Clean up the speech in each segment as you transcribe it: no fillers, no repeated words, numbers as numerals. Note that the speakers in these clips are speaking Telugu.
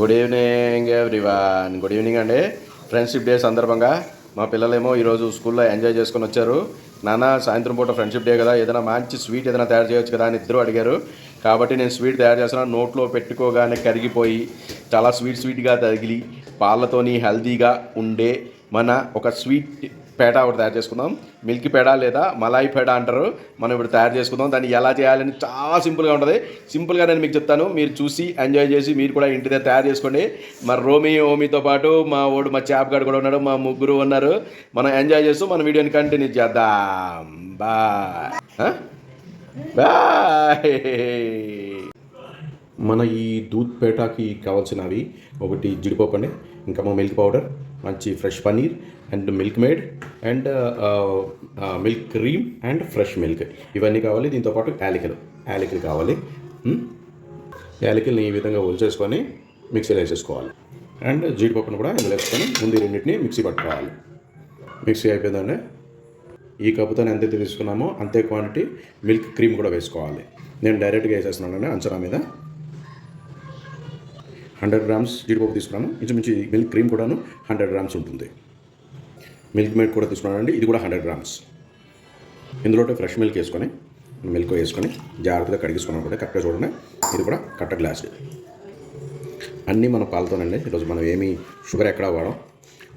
Good evening everyone. Good evening అండి. ఫ్రెండ్షిప్ డే సందర్భంగా మా పిల్లలేమో ఈరోజు స్కూల్లో ఎంజాయ్ చేసుకొని వచ్చారు. నాన్న సాయంత్రం పూట ఫ్రెండ్షిప్ డే కదా, ఏదైనా మంచి స్వీట్ ఏదైనా తయారు చేయొచ్చు కదా అని ఇద్దరు అడిగారు. కాబట్టి నేను స్వీట్ తయారు చేస్తున్నాను. నోట్లో పెట్టుకోగానే కరిగిపోయి చాలా స్వీట్గా తగిలి పాలతోని హెల్తీగా ఉండే మన ఒక స్వీట్ పేడ ఒకటి తయారు చేసుకుందాం. మిల్క్ పేడ లేదా మలాయి పేడ అంటారు. మనం ఇప్పుడు తయారు చేసుకుందాం. దాన్ని ఎలా చేయాలని చాలా సింపుల్గా ఉంటుంది. సింపుల్గా నేను మీకు చెప్తాను, మీరు చూసి ఎంజాయ్ చేసి మీరు కూడా ఇంటి దగ్గర తయారు చేసుకోండి. మరి ఓమితో పాటు మా చాప్ గారు కూడా ఉన్నాడు, మా ముగ్గురు ఉన్నారు. మనం ఎంజాయ్ చేస్తూ మన వీడియోని కంటిన్యూ చేద్దాం. Bye bye. మన ఈ దూద్ పేటాకి కావాల్సినవి ఒకటి జీడిపప్పు అండి, ఇంకా మా మిల్క్ పౌడర్, మంచి fresh paneer and milk made and milk cream and fresh milk ఇవన్నీ కావాలి. దీంతోపాటు యాలకులు కావాలి. యాలకుల్ని ఈ విధంగా ఒలిచేసుకొని మిక్సీలో వేసేసుకోవాలి. అండ్ జీడిపప్పును కూడా ఇందులో వేసుకొని ముందు రెండింటిని మిక్సీ పట్టుకోవాలి. మిక్సీ అయిపోయిందండి. ఈ కప్పుతో ఎంతైతే తీసుకున్నామో అంతే క్వాంటిటీ మిల్క్ క్రీమ్ కూడా వేసుకోవాలి. నేను డైరెక్ట్గా వేసేస్తున్నానండి అంచనా మీద. 100 గ్రామ్స్ జీడిపప్పు తీసుకున్నాను. ఇంచుమించి మిల్క్ క్రీమ్ కూడాను 100 గ్రామ్స్ ఉంటుంది. మిల్క్ మేడ్ కూడా తీసుకున్నానండి, ఇది కూడా 100 గ్రామ్స్. ఇందులో ఫ్రెష్ మిల్క్ వేసుకొని జాగ్రత్తగా కడిగించుకున్నాను కూడా. కరెక్ట్గా చూడండి, ఇది కూడా కట్ట గ్లాస్. అన్నీ మన పాలతోనండి. ఈరోజు మనం ఏమీ షుగర్ ఎక్కడా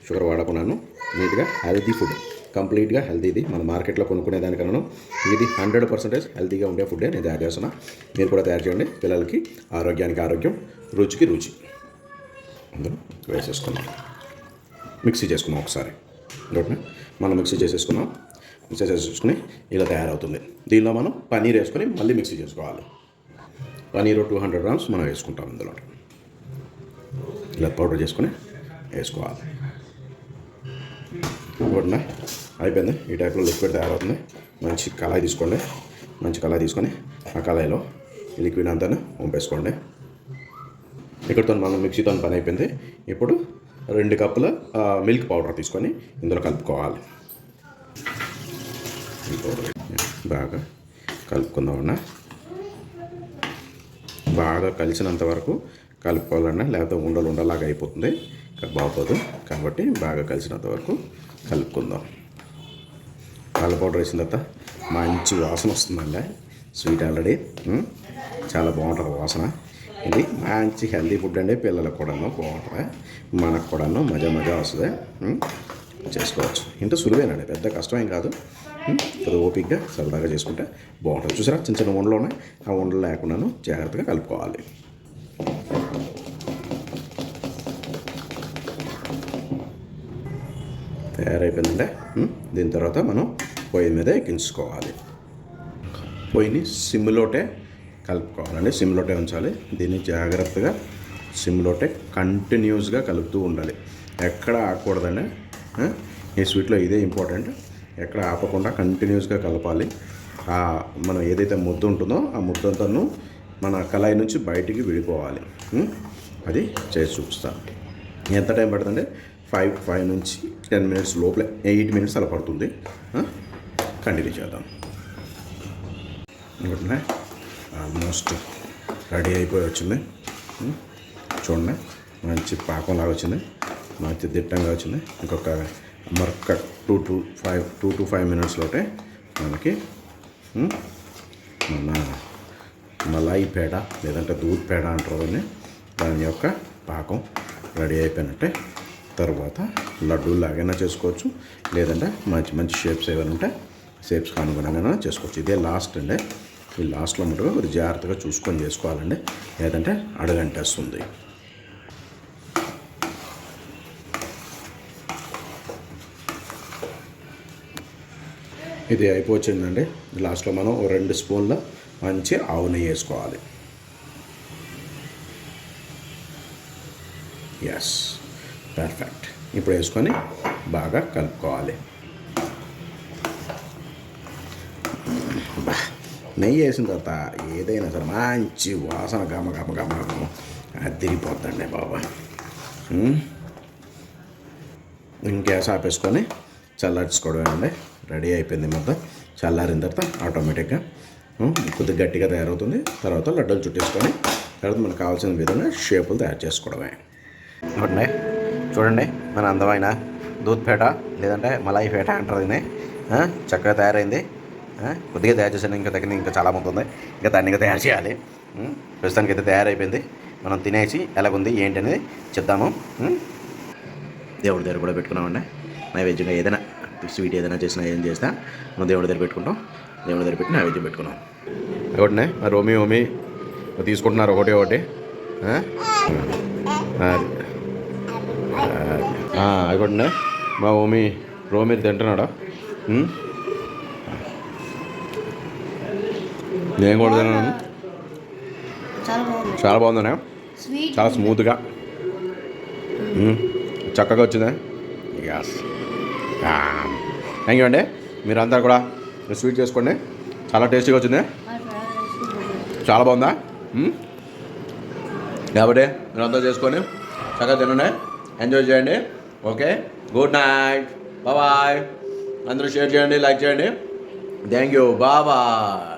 షుగర్ వాడకున్నాను. నీట్గా హెల్తీ ఫుడ్, కంప్లీట్గా హెల్తీది. మన మార్కెట్లో కొనుక్కునే దానికన్నా ఇది 100% హెల్తీగా ఉండే ఫుడ్డే నేను తయారు చేస్తున్నా. మీరు కూడా తయారు చేయండి. పిల్లలకి ఆరోగ్యానికి ఆరోగ్యం, రుచికి రుచి. అందులో వేసేసుకున్నాం, మిక్సీ చేసుకున్నాం ఒకసారి. మనం మిక్సీ చేసేసుకుని ఇలా తయారవుతుంది. దీనిలో మనం పన్నీర్ వేసుకొని మళ్ళీ మిక్సీ చేసుకోవాలి. పన్నీర్ 200 గ్రామ్స్ మనం వేసుకుంటాం. ఇందులో ఇలా పౌడర్ చేసుకొని వేసుకోవాలి. చూడండి, అయిపోయింది. ఈ టైప్లో లిక్విడ్ తయారవుతుంది. మంచి కళాయి తీసుకొని ఆ కళాయిలో లిక్విడ్ అంతా వంపేసుకోండి. ఇక్కడితో మనం మిక్సీతో పని అయిపోయింది. ఇప్పుడు 2 కప్పుల మిల్క్ పౌడర్ తీసుకొని ఇందులో కలుపుకోవాలి. ఈ పౌడర్ బాగా కలుపుకుందామన్నా. బాగా కలిసినంత వరకు కలుపుకోవాలన్నా, లేకపోతే ఉండలాగా అయిపోతుంది, బాగోదు. కాబట్టి బాగా కలిసినంత వరకు కలుపుకుందాం. పాల పౌడర్ వేసిన తర్వాత మంచి వాసన వస్తుందండి. స్వీట్ ఆల్రెడీ చాలా బాగుంటుంది వాసన. ఇది మంచి హెల్తీ ఫుడ్ అండి. పిల్లలకు కూడాను బాగుంటుంది, మనకు కూడాను మజా వస్తుంది. చేసుకోవచ్చు. ఇంత సులువేనండి, పెద్ద కష్టమేం కాదు. కొద్దిగా ఓపిక్గా సరదాగా చేసుకుంటే బాగుంటుంది. చూసారా, చిన్న ఉండలు ఉన్నాయి. ఆ ఉండలు లేకుండాను జాగ్రత్తగా కలుపుకోవాలి. తయారైపోయిందంటే దీని తర్వాత మనం పొయ్యి మీద ఎక్కించుకోవాలి. పొయ్యిని సిమ్లోటే కలుపుకోవాలండి. సిమ్లోటే ఉంచాలి. దీన్ని జాగ్రత్తగా సిమ్లోటే కంటిన్యూస్గా కలుపుతూ ఉండాలి. ఎక్కడ ఆగకూడదండి. ఈ స్వీట్లో ఇదే ఇంపార్టెంట్. ఎక్కడ ఆపకుండా కంటిన్యూస్గా కలపాలి. మనం ఏదైతే ముద్ద ఉంటుందో ఆ ముద్దంతను మన కళాయి నుంచి బయటికి విడిపోవాలి. అది చేసి చూపిస్తాను. ఎంత టైం పడుతుందంటే 5 నుంచి 10 మినిట్స్ లోపలే, 8 మినిట్స్ అలా పడుతుంది. కంటిన్యూ చేద్దాం. ఇంకోటి ఆల్మోస్ట్ రెడీ అయిపోయి వచ్చింది. చూడండి, మంచి పాకంలాగా వచ్చింది, మంచి దిట్టంగా వచ్చింది. ఇంకొక మరొక 2 to 5 మినిట్స్ లోటే మనకి మన మలాయి పేడ లేదంటే దూద్ పేడ అంటారు, దాని యొక్క పాకం రెడీ అయిపోయినట్టే. తర్వాత లడ్డూలు లాగైనా చేసుకోవచ్చు, లేదంటే మంచి షేప్స్ ఏమైనా ఉంటే షేప్స్ కానుగుణంగా చేసుకోవచ్చు. ఇదే లాస్ట్ అండి. ఈ లాస్ట్లో మటుగా కొద్దిగా జాగ్రత్తగా చూసుకొని చేసుకోవాలండి, లేదంటే అడుగంటేస్తుంది. ఇది అయిపోయిందండి. లాస్ట్లో మనం 2 స్పూన్ల మంచి ఆవు నెయ్యి వేసుకోవాలి. Yes, perfect. ఇప్పుడు వేసుకొని బాగా కలుపుకోవాలి. నెయ్యి వేసిన తర్వాత ఏదైనా సరే మంచి వాసన గమ అదిరిపోద్దండి బాబా. గ్యాస్ ఆపేసుకొని చల్లార్చుకోవడం అండి. రెడీ అయిపోయింది. మొత్తం చల్లారిన తర్వాత ఆటోమేటిక్గా కొద్దిగా గట్టిగా తయారవుతుంది. తర్వాత లడ్డూలు చుట్టేసుకొని తర్వాత మనకు కావాల్సిన విధంగా షేపులు తయారు చేసుకోవడమే. చూడండి చూడండి మన అందమైన దూద్ పేట లేదంటే మలాయి పేట అంటారు దీన్ని. చక్కగా తయారైంది. కొద్దిగా తయారు చేసాను, ఇంకా చాలా ఉంది. ఇంకా దాన్ని ఇంకా తయారు చేయాలి. ప్రస్తుతానికి అయితే తయారైపోయింది. మనం తినేసి ఎలాగుంది ఏంటి అనేది చెప్తాము. దేవుడి దగ్గర కూడా పెట్టుకున్నామండి. నైవేద్యంగా ఏదైనా స్వీట్ ఏదైనా చేసినా ఏం చేసినా మనం దేవుడి దగ్గర పెట్టుకుంటాం. దేవుడి దగ్గర పెట్టి నైవేద్యం పెట్టుకున్నాం. ఒకటినే మరి ఓమి తీసుకుంటున్నారు ఒకటి ఒకటినే మా రోమి తింటున్నాడా? నేను కూడా తిన్నాను. చాలా బాగుందనే, చాలా స్మూత్గా చక్కగా వచ్చిందా. యాస్, థ్యాంక్ యూ అండి. మీరంతా కూడా స్వీట్ చేసుకోండి. చాలా టేస్టీగా వచ్చింది, చాలా బాగుందా. కాబట్టి మీరంతా చేసుకొని చక్కగా తినండి, ఎంజాయ్ చేయండి. Okay, good night, bye. అందరూ షేర్ చేయండి, లైక్ చేయండి. Thank you, bye.